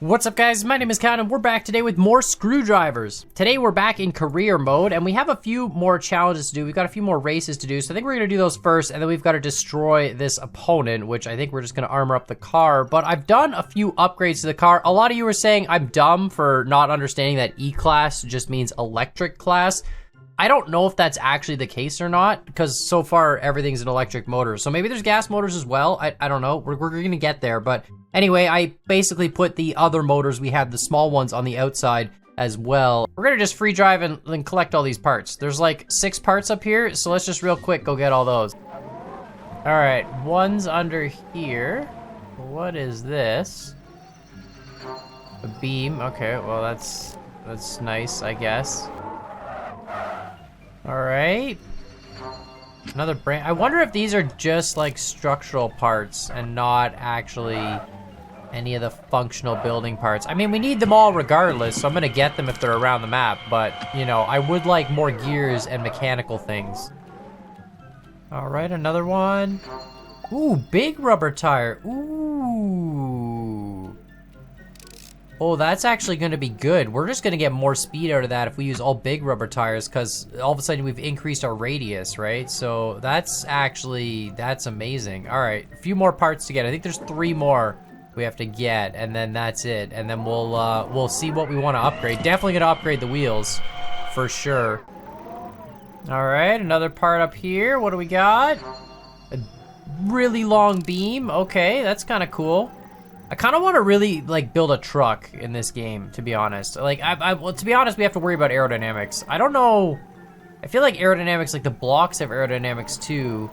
What's up guys, my name is Kat and we're back today with more screwdrivers. Today we're back in career mode and we have a few more challenges to do. We've got a few more races to do, so I think we're gonna do those first, and then we've got to destroy this opponent, which I think we're just gonna armor up the car. But I've done a few upgrades to the car. A lot of you were saying I'm dumb for not understanding that E-Class just means electric class. I don't know if that's actually the case or not, because so far everything's an electric motor. So maybe there's gas motors as well. I don't know. We're gonna get there. But anyway, I basically put the other motors we had, the small ones, on the outside as well. We're gonna just free drive and collect all these parts. There's like 6 parts up here, so let's just real quick go get all those. All right, one's under here. What is this? A beam. Okay, well that's nice, I guess. All right. Another brand. I wonder if these are just like structural parts and not actually any of the functional building parts. I mean, we need them all regardless, so I'm gonna get them if they're around the map, but you know, I would like more gears and mechanical things. All right, another one. Ooh, big rubber tire. Ooh. Oh, that's actually gonna be good. We're just gonna get more speed out of that if we use all big rubber tires, because all of a sudden we've increased our radius, right? So that's amazing. All right, a few more parts to get. I think there's 3 more we have to get, and then that's it. And then we'll see what we want to upgrade. Definitely gonna upgrade the wheels, for sure. All right, another part up here. What do we got? A really long beam. Okay, that's kind of cool. I kind of want to really like build a truck in this game, to be honest. Like, well, to be honest, we have to worry about aerodynamics. I don't know. I feel like aerodynamics, like the blocks have aerodynamics too,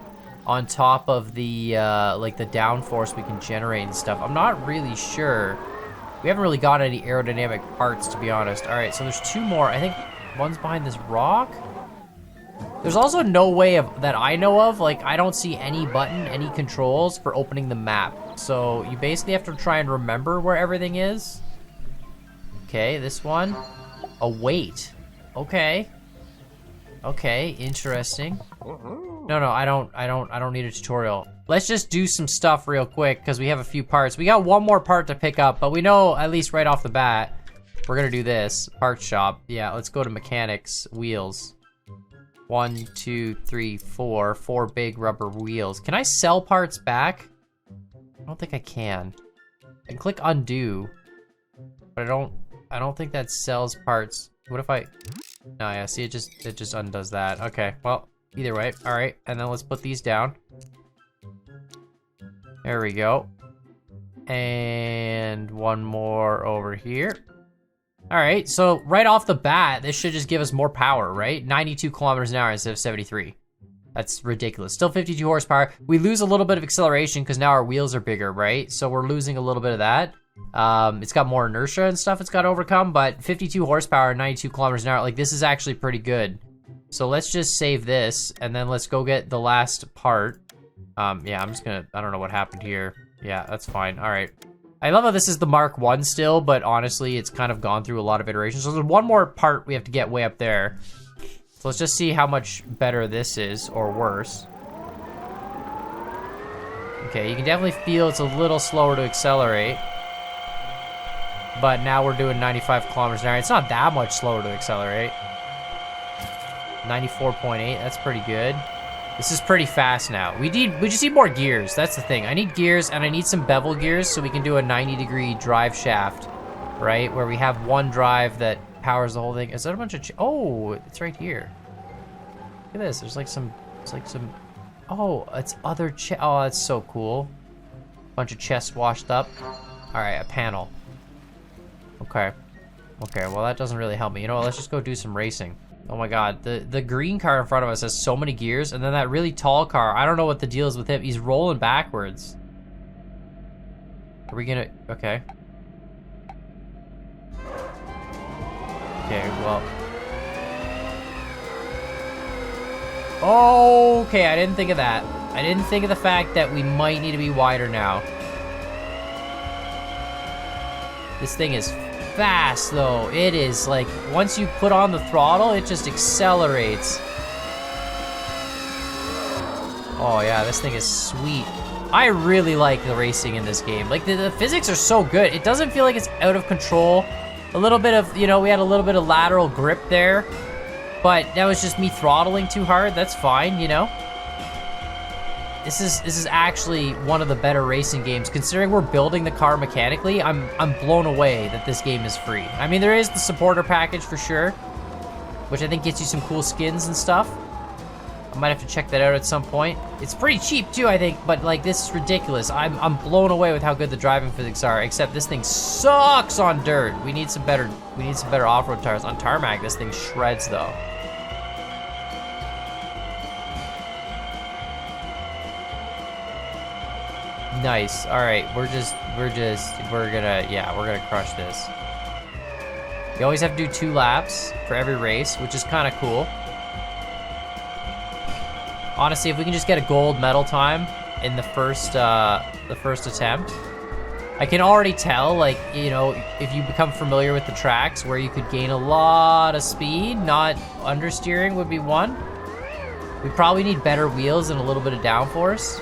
on top of the like the downforce we can generate and stuff. I'm not really sure. We haven't really got any aerodynamic parts, to be honest. All right, so there's 2 more. I think one's behind this rock. There's also no way that I know of, like I don't see any button, any controls for opening the map. So you basically have to try and remember where everything is. Okay, this one. Await. Okay. Okay, interesting. No, I don't need a tutorial. Let's just do some stuff real quick because we have a few parts. We got 1 more part to pick up, but we know at least right off the bat we're gonna do this. Part shop. Yeah, let's go to mechanics, wheels. 1, 2, 3, 4 big rubber wheels. Can I sell parts back? I don't think I can. I can click undo, but I don't think that sells parts. What if I? No, yeah. See, it just undoes that. Okay. Well, either way. All right, and then let's put these down. There we go. And 1 more over here. All right, so right off the bat, this should just give us more power, right? 92 kilometers an hour instead of 73. That's ridiculous. Still 52 horsepower. We lose a little bit of acceleration because now our wheels are bigger, right? So we're losing a little bit of that. It's got more inertia and stuff it's got to overcome, but 52 horsepower, 92 kilometers an hour, like this is actually pretty good. So let's just save this, and then let's go get the last part. Yeah, I don't know what happened here. Yeah, that's fine. All right. I love how this is the Mark 1 still, but honestly, it's kind of gone through a lot of iterations. So there's 1 more part we have to get way up there. So let's just see how much better this is, or worse. Okay, you can definitely feel it's a little slower to accelerate. But now we're doing 95 kilometers an hour. It's not that much slower to accelerate. 94.8, that's pretty good. This is pretty fast now. We just need more gears. That's the thing. I need gears, and I need some bevel gears so we can do a 90-degree drive shaft, right? Where we have 1 drive that powers the whole thing. Is that a bunch of? Oh, it's right here. Look at this. There's like some. It's like some. Oh, it's other chest. Oh, that's so cool. Bunch of chests washed up. All right, a panel. Okay. Okay. Well, that doesn't really help me. You know what? Let's just go do some racing. Oh my god, the green car in front of us has so many gears, and then that really tall car, I don't know what the deal is with him. He's rolling backwards. Are we gonna... Okay. Okay, well... Okay, I didn't think of that. I didn't think of the fact that we might need to be wider now. This thing is fast though. It is like, once you put on the throttle, it just accelerates. Oh yeah, this thing is sweet. I really like the racing in this game. Like, the physics are so good. It doesn't feel like it's out of control. A little bit of, you know, we had a little bit of lateral grip there, but that was just me throttling too hard. That's fine, you know? This is actually one of the better racing games. Considering we're building the car mechanically, I'm blown away that this game is free. I mean, there is the supporter package for sure, which I think gets you some cool skins and stuff. I might have to check that out at some point. It's pretty cheap too, I think, but like, this is ridiculous. I'm blown away with how good the driving physics are, except this thing sucks on dirt. We need some better off-road tires. On tarmac, this thing shreds though. Nice. All right, we're gonna crush this. You always have to do 2 laps for every race, which is kind of cool. Honestly, if we can just get a gold medal time in the first attempt, I can already tell, like, you know, if you become familiar with the tracks where you could gain a lot of speed, not understeering would be one. We probably need better wheels and a little bit of downforce.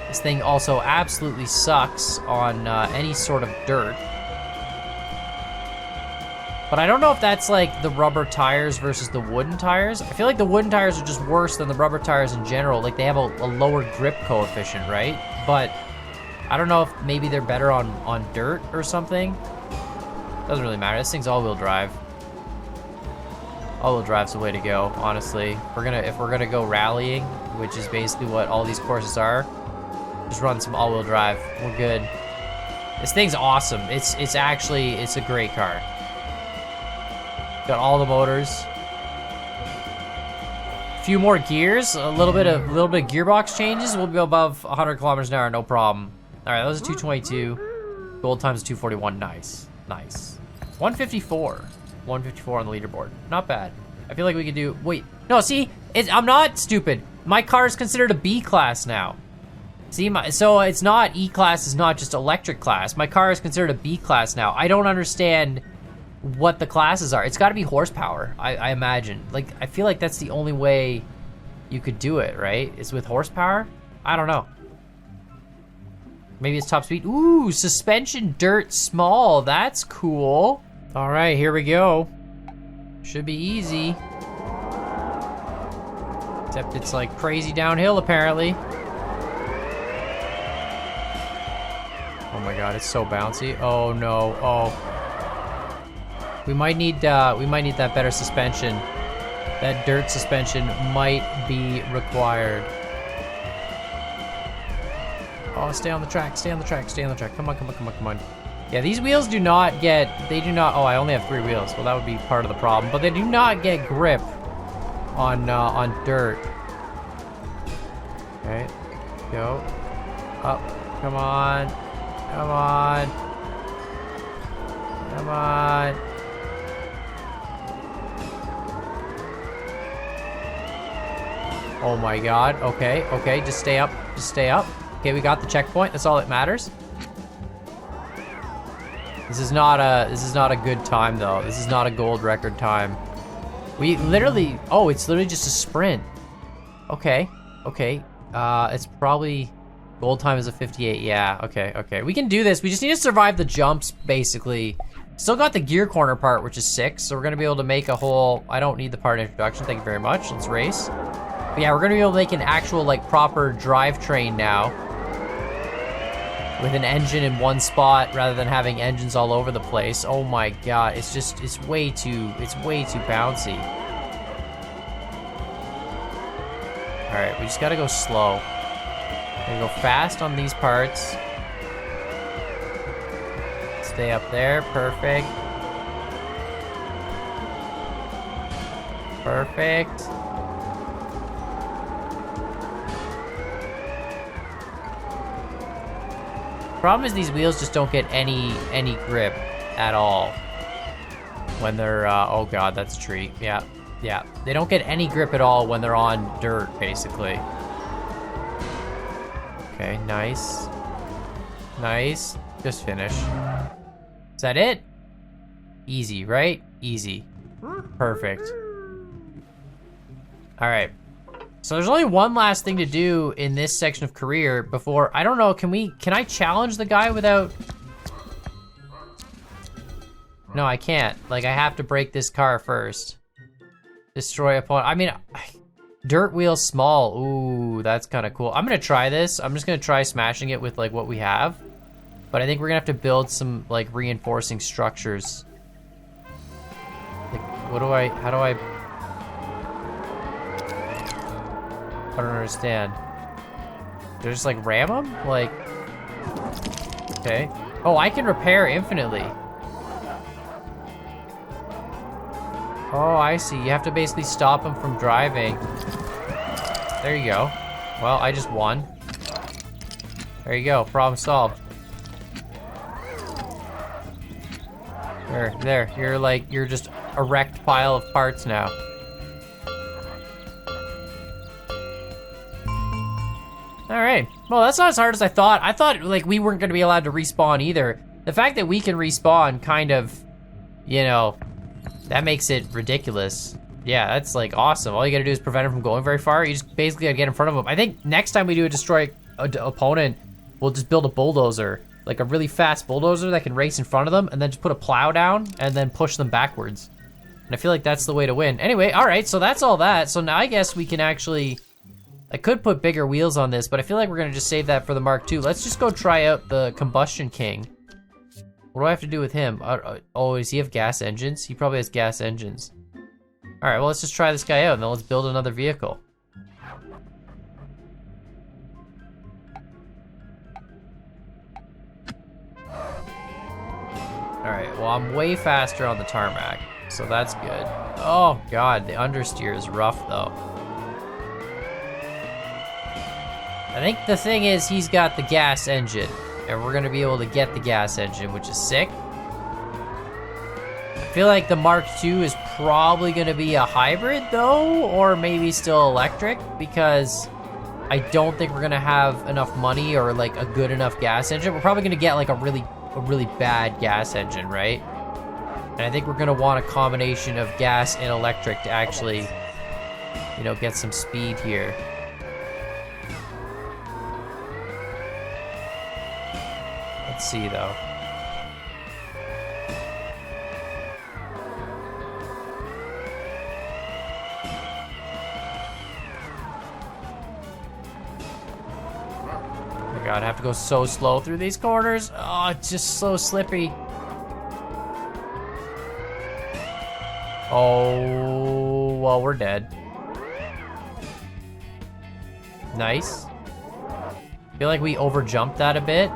This thing also absolutely sucks on any sort of dirt. But I don't know if that's like the rubber tires versus the wooden tires. I feel like the wooden tires are just worse than the rubber tires in general. Like, they have a lower grip coefficient, right? But I don't know if maybe they're better on dirt or something. Doesn't really matter. This thing's all-wheel drive. All-wheel drive's the way to go, honestly. If we're gonna go rallying, which is basically what all these courses are, just run some all-wheel drive. We're good. This thing's awesome. It's a great car. Got all the motors. A few more gears, a little bit of gearbox changes. We'll be above 100 kilometers an hour, no problem. All right, that was a 222. Gold times 241. Nice. 154. 154 on the leaderboard. Not bad. I feel like we could do. Wait, no. See, I'm not stupid. My car is considered a B class now. See, so it's not E class. Is not just electric class. My car is considered a B class now. I don't understand what the classes are. It's got to be horsepower, I imagine. Like, I feel like that's the only way you could do it, right? Is with horsepower? I don't know. Maybe it's top speed. Ooh, suspension dirt small. That's cool. All right, here we go. Should be easy. Except it's like crazy downhill, apparently. Oh my god, it's so bouncy. Oh no. Oh. We might need that better suspension. That dirt suspension might be required. Oh, stay on the track, stay on the track, stay on the track. Come on. Yeah, these wheels do not, oh, I only have 3 wheels. Well, that would be part of the problem. But they do not get grip on dirt. Okay, go. Up, come on. Oh my god. Okay, just stay up. Okay, we got the checkpoint. That's all that matters. This is not a good time though. This is not a gold record time. We literally, oh, it's literally just a sprint. Okay. It's probably gold time is a 58. Yeah, okay. We can do this. We just need to survive the jumps basically. Still got the gear corner part, which is 6, so we're gonna be able to make a whole, I don't need the part introduction, thank you very much. Let's race. But yeah, we're gonna be able to make an actual like proper drivetrain now. With an engine in one spot rather than having engines all over the place. Oh my god, it's way too bouncy. All right, we just gotta go slow. Gotta go fast on these parts. Stay up there, perfect. Problem is these wheels just don't get any grip at all when they're oh god, that's a tree. Yeah, they don't get any grip at all when they're on dirt basically. Okay, nice, just finish. Is that it? Easy, right? Easy. Perfect. All right, So there's only one last thing to do in this section of career before, I don't know, can I challenge the guy without? No, I can't. Like, I have to break this car first. Destroy opponent. I mean, dirt wheel small. Ooh, that's kind of cool. I'm gonna try this. I'm just gonna try smashing it with like what we have. But I think we're gonna have to build some like reinforcing structures. Like, how do I don't understand. Do I just like ram them? Like, okay. Oh, I can repair infinitely. Oh, I see. You have to basically stop them from driving. There you go. Well, I just won. There you go. Problem solved. There. You're just a wrecked pile of parts now. All right. Well, that's not as hard as I thought. I thought like we weren't going to be allowed to respawn either. The fact that we can respawn kind of, you know, that makes it ridiculous. Yeah, that's like awesome. All you gotta do is prevent him from going very far. You just basically gotta get in front of him. I think next time we do a destroy opponent, we'll just build a bulldozer, like a really fast bulldozer that can race in front of them, and then just put a plow down and then push them backwards. And I feel like that's the way to win. Anyway, all right, so that's all that. So now I guess we can actually, I could put bigger wheels on this, but I feel like we're gonna just save that for the Mark II. Let's just go try out the Combustion King. What do I have to do with him? Oh, does he have gas engines? He probably has gas engines. All right, well, let's just try this guy out, and then let's build another vehicle. All right, well, I'm way faster on the tarmac, so that's good. Oh, God, the understeer is rough, though. I think the thing is he's got the gas engine, and we're gonna be able to get the gas engine, which is sick. I feel like the Mark II is probably gonna be a hybrid though, or maybe still electric, because I don't think we're gonna have enough money or like a good enough gas engine. We're probably gonna get like a really bad gas engine, right? And I think we're gonna want a combination of gas and electric to actually, you know, get some speed here. Let's see though. Oh my God, I have to go so slow through these corners. Oh, it's just so slippy. Oh, well, we're dead. Nice. I feel like we overjumped that a bit.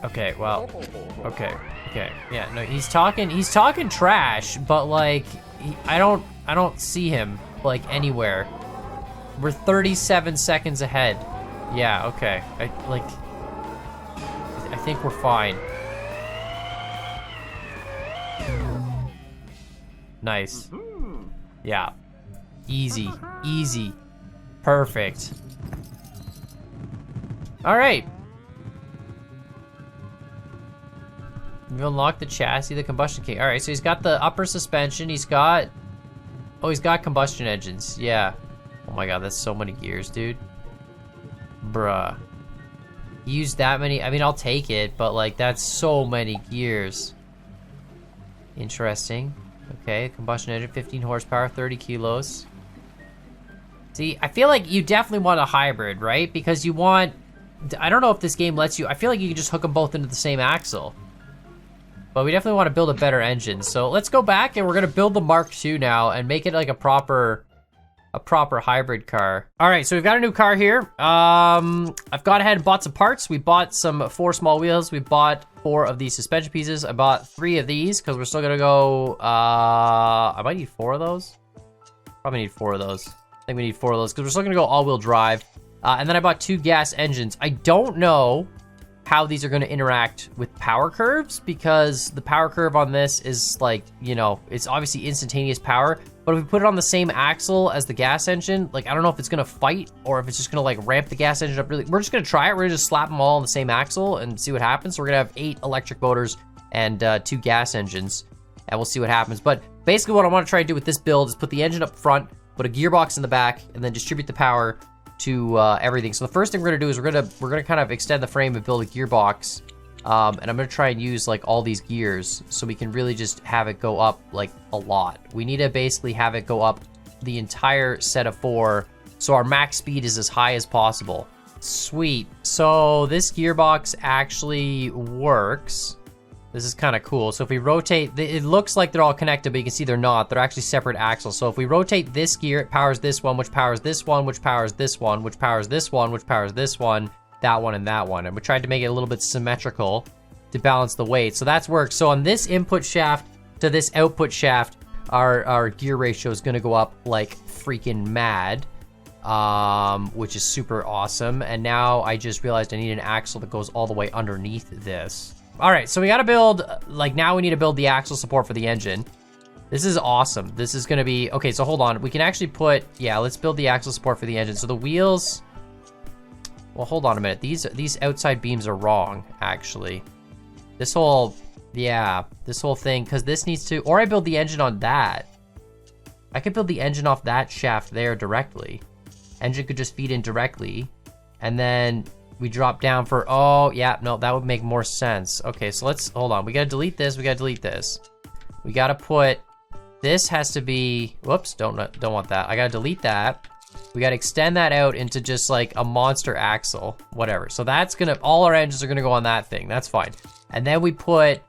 Okay, well, okay, yeah, no, he's talking trash, but like, I don't see him, like, anywhere. We're 37 seconds ahead. Yeah, okay, I think we're fine. Nice. Yeah, easy, perfect. All right. We've unlocked the chassis, the Combustion King. All right, so he's got the upper suspension. He's got combustion engines. Yeah. Oh my God, that's so many gears, dude. Bruh. He used that many. I mean, I'll take it, but like, that's so many gears. Interesting. Okay, combustion engine, 15 horsepower, 30 kilos. See, I feel like you definitely want a hybrid, right? Because you want, I don't know if this game lets you, I feel like you can just hook them both into the same axle. But we definitely want to build a better engine. So let's go back and we're gonna build the Mark II now and make it like a proper hybrid car. All right, so we've got a new car here. I've gone ahead and bought some parts. We bought some 4 small wheels. We bought 4 of these suspension pieces. I bought 3 of these because we're still gonna go, I might need 4 of those. Probably need 4 of those. I think we need 4 of those because we're still gonna go all-wheel drive. And then I bought 2 gas engines. I don't know how these are going to interact with power curves, because the power curve on this is like, you know, it's obviously instantaneous power, but if we put it on the same axle as the gas engine, like, I don't know if it's going to fight or if it's just going to like ramp the gas engine up really. We're just going to try it. We're going to just slap them all on the same axle and see what happens. So we're going to have 8 electric motors and 2 gas engines, and we'll see what happens. But basically what I want to try to do with this build is put the engine up front, put a gearbox in the back, and then distribute the power to everything. So the first thing we're gonna do is we're gonna kind of extend the frame and build a gearbox. And I'm gonna try and use like all these gears so we can really just have it go up like a lot. We need to basically have it go up the entire set of 4 so our max speed is as high as possible. Sweet. So this gearbox actually works. This is kind of cool. So if we rotate, it looks like they're all connected, but you can see they're not. They're actually separate axles. So if we rotate this gear, it powers this one, which powers this one, which powers this one, which powers this one, which powers this one, that one, and that one. And we tried to make it a little bit symmetrical to balance the weight. So that's worked. So on this input shaft to this output shaft, our gear ratio is going to go up like freaking mad, which is super awesome. And now I just realized I need an axle that goes all the way underneath this. All right, so we got to build, like now we need to build the axle support for the engine. This is awesome. This is going to be, okay, so hold on. We can actually put, yeah, let's build the axle support for the engine. So the wheels, well, hold on a minute. These outside beams are wrong, actually. This whole, yeah, this whole thing, because this needs to, or I build the engine on that. I could build the engine off that shaft there directly. Engine could just feed in directly, and then we drop down for, oh, yeah, no, that would make more sense. Okay, so let's, hold on. We got to delete this. We got to delete this. We got to put, this has to be, whoops, don't want that. I got to delete that. We got to extend that out into just like a monster axle, whatever. So that's going to, all our engines are going to go on that thing. That's fine. And then we put,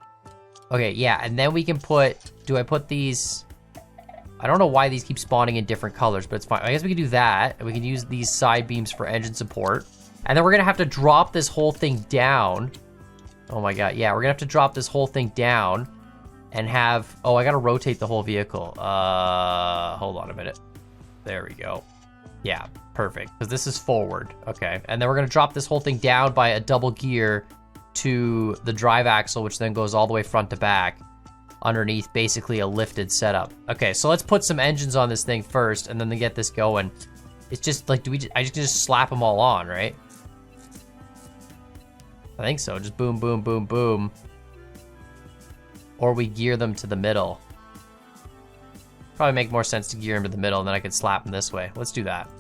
okay, yeah, and then we can put, do I put these, I don't know why these keep spawning in different colors, but it's fine. I guess we can do that, and we can use these side beams for engine support. And then we're gonna have to drop this whole thing down. Oh my god, yeah, we're gonna have to drop this whole thing down and have, oh, I gotta rotate the whole vehicle. Hold on a minute. There we go. Yeah, perfect, because this is forward, okay. And then we're gonna drop this whole thing down by a double gear to the drive axle, which then goes all the way front to back underneath basically a lifted setup. Okay, so let's put some engines on this thing first, and then to get this going. It's just like, I just slap them all on, right? I think so, just boom, boom, boom, boom. Or we gear them to the middle. Probably make more sense to gear them to the middle, and then I could slap them this way. Let's do that.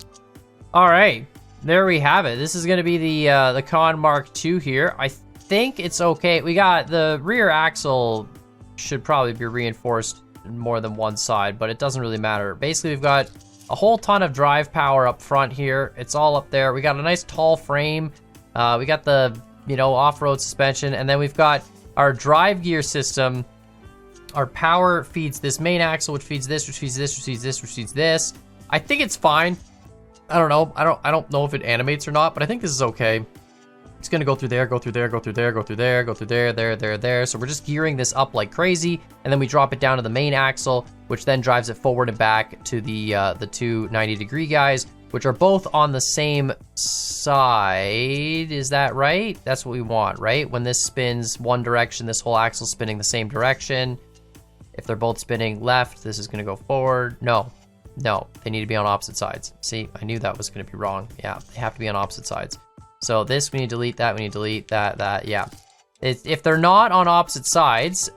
All right, there we have it. This is gonna be the Con Mark II here. I think it's okay. We got the rear axle should probably be reinforced in more than one side, but it doesn't really matter. Basically, we've got a whole ton of drive power up front here. It's all up there. We got a nice tall frame. We got the, you know, off-road suspension, and then we've got our drive gear system. Our power feeds this main axle, which feeds this, which feeds this, which feeds this, which feeds this. I think it's fine. I don't know. I don't know if it animates or not, but I think this is okay. It's gonna go through there, go through there, go through there, go through there, go through there, there. So we're just gearing this up like crazy, and then we drop it down to the main axle, which then drives it forward and back to the two 90-degree guys, which are both on the same side. Is that right? That's what we want, right? When this spins one direction, this whole axle's spinning the same direction. If they're both spinning left, this is gonna go forward. No, they need to be on opposite sides. See, I knew that was gonna be wrong. Yeah, they have to be on opposite sides. So this, we need to delete that, we need to delete that, yeah. If they're not on opposite sides,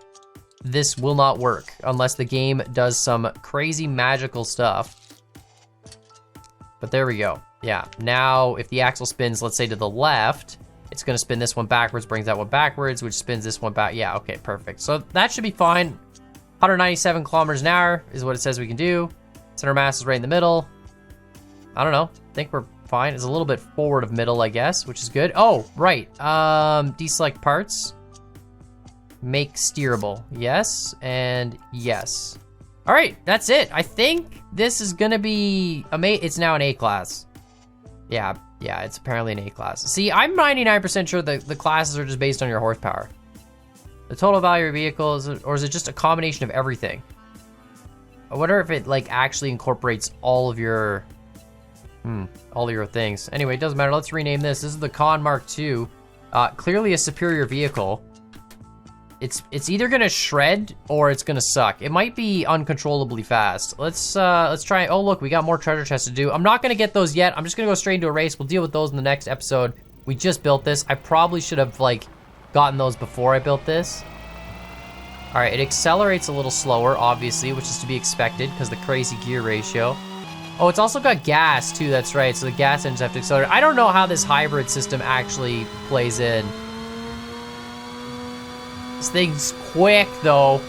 this will not work unless the game does some crazy magical stuff. But there we go. Yeah, now if the axle spins, let's say to the left, it's gonna spin this one backwards, brings that one backwards, which spins this one back. Yeah, okay, perfect. So that should be fine. 197 kilometers an hour is what it says we can do. Center mass is right in the middle. I don't know, I think we're fine. It's a little bit forward of middle, I guess, which is good. Oh, right, deselect parts. Make steerable, yes, and yes. All right, that's it. I think this is gonna be, it's now an A class. Yeah, it's apparently an A class. See, I'm 99% sure that the classes are just based on your horsepower. The total value of your vehicle, or is it just a combination of everything? I wonder if it like actually incorporates all of your things. Anyway, it doesn't matter. Let's rename this. This is the Con Mark II. Clearly a superior vehicle. It's either gonna shred or it's gonna suck. It might be uncontrollably fast. Let's try. Oh look, we got more treasure chests to do. I'm not gonna get those yet. I'm just gonna go straight into a race. We'll deal with those in the next episode. We just built this. I probably should have like gotten those before I built this. All right, it accelerates a little slower, obviously, which is to be expected because the crazy gear ratio. Oh, it's also got gas too, that's right. So the gas engines have to accelerate. I don't know how this hybrid system actually plays in. This thing's quick though.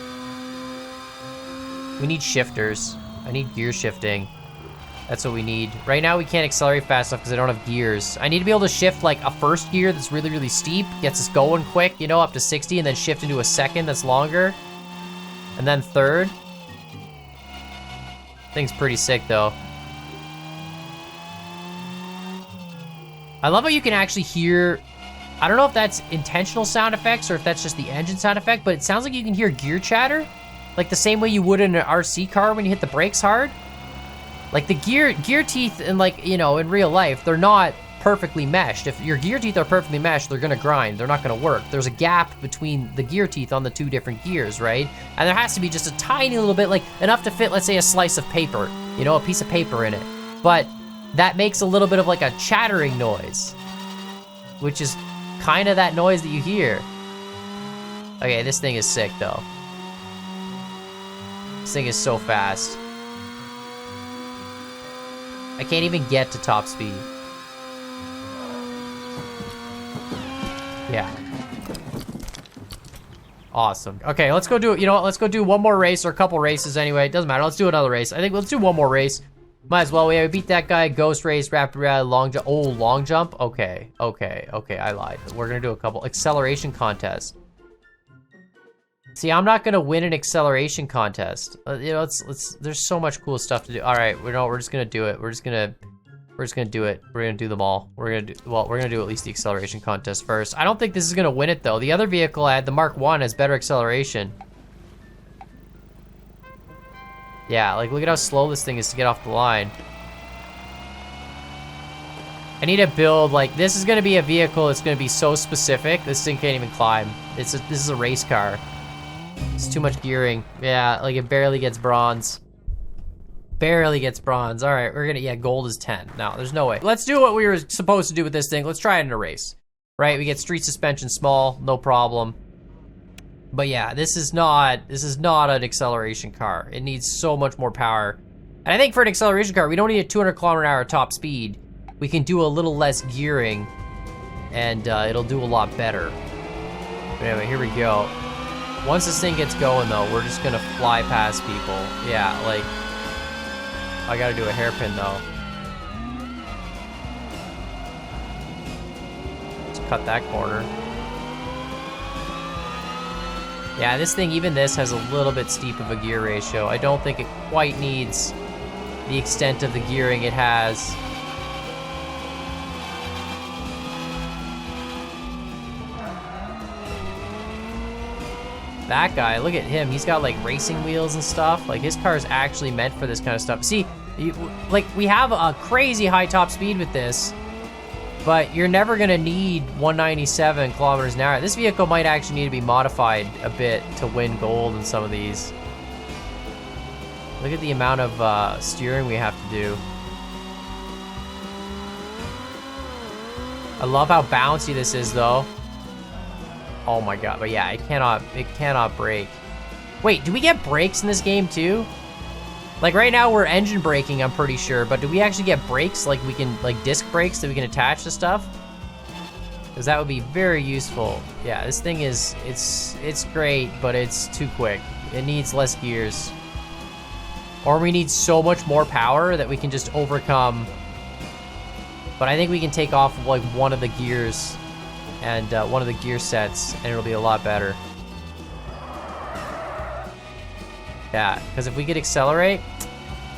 We need shifters. I need gear shifting. That's what we need. Right now we can't accelerate fast enough because I don't have gears. I need to be able to shift like a first gear that's really, really steep, gets us going quick, you know, up to 60, and then shift into a second that's longer. And then third. Thing's pretty sick though. I love how you can actually hear, I don't know if that's intentional sound effects or if that's just the engine sound effect, but it sounds like you can hear gear chatter. Like the same way you would in an RC car when you hit the brakes hard. Like the gear teeth in, like, you know, in real life, they're not perfectly meshed. If your gear teeth are perfectly meshed, they're gonna grind, they're not gonna work. There's a gap between the gear teeth on the two different gears, right? And there has to be just a tiny little bit, like enough to fit, let's say, a slice of paper, you know, a piece of paper in it. But that makes a little bit of like a chattering noise, which is kind of that noise that you hear. Okay, this thing is sick though. This thing is so fast. I can't even get to top speed. Yeah. Awesome. Okay, let's go do it. You know what? Let's go do one more race or a couple races anyway. It doesn't matter. Let's do another race. I think let's do one more race. Might as well. We beat that guy. Ghost race, rapid rally, long jump. Oh, long jump? Okay. I lied. We're gonna do a couple acceleration contests. See, I'm not gonna win an acceleration contest. You know, there's so much cool stuff to do. All right, we're just gonna do it. We're just gonna do it. We're gonna do them all. We're gonna do at least the acceleration contest first. I don't think this is gonna win it though. The other vehicle I had, the Mark 1, has better acceleration. Yeah, like look at how slow this thing is to get off the line. I need to build, like, this is gonna be a vehicle that's gonna be so specific, this thing can't even climb. This is a race car. It's too much gearing. Yeah, like it barely gets bronze. Barely gets bronze. All right, we're gonna, yeah, gold is 10. No, there's no way. Let's do what we were supposed to do with this thing. Let's try it in a race. Right, we get street suspension small, no problem. But yeah, this is not an acceleration car. It needs so much more power. And I think for an acceleration car, we don't need a 200 km/h top speed. We can do a little less gearing and it'll do a lot better. But anyway, here we go. Once this thing gets going though, we're just gonna fly past people. Yeah, like, I gotta do a hairpin though. Let's cut that corner. Yeah, this thing, even this has a little bit steep of a gear ratio. I don't think it quite needs the extent of the gearing it has. That guy, look at him. He's got like racing wheels and stuff. Like his car is actually meant for this kind of stuff. See, like we have a crazy high top speed with this, but you're never gonna need 197 km/h. This vehicle might actually need to be modified a bit to win gold in some of these. Look at the amount of steering we have to do. I love how bouncy this is though. Oh my god, but yeah, it cannot brake. Wait, do we get brakes in this game too? Like right now we're engine braking, I'm pretty sure, but do we actually get brakes? Like we can, like disc brakes that we can attach to stuff? Because that would be very useful. Yeah, this thing is, it's great, but it's too quick. It needs less gears. Or we need so much more power that we can just overcome. But I think we can take off like one of the gears and one of the gear sets, and it'll be a lot better. Yeah, because if we could accelerate,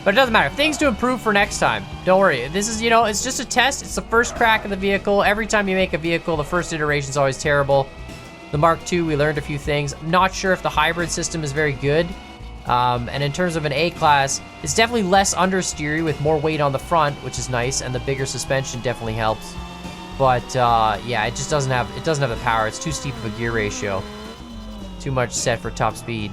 but it doesn't matter. Things to improve for next time. Don't worry. This is, you know, it's just a test. It's the first crack of the vehicle. Every time you make a vehicle, the first iteration is always terrible. The Mark II, we learned a few things. I'm not sure if the hybrid system is very good. And in terms of an A-Class, it's definitely less understeery with more weight on the front, which is nice, and the bigger suspension definitely helps. But yeah, it just doesn't have the power. It's too steep of a gear ratio. Too much set for top speed.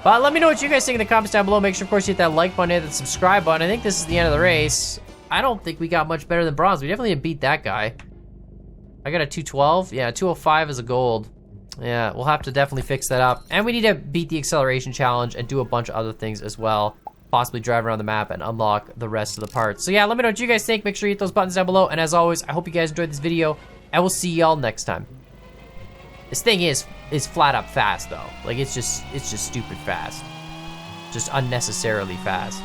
But let me know what you guys think in the comments down below. Make sure, of course, you hit that like button, hit that subscribe button. I think this is the end of the race. I don't think we got much better than bronze. We definitely didn't beat that guy. I got a 212. Yeah, 205 is a gold. Yeah, we'll have to definitely fix that up. And we need to beat the acceleration challenge and do a bunch of other things as well. possibly drive around the map and unlock the rest of the parts. So yeah, let me know what you guys think. Make sure you hit those buttons down below. And as always, I hope you guys enjoyed this video. And we'll see y'all next time. This thing is flat up fast though. Like it's just stupid fast. Just unnecessarily fast.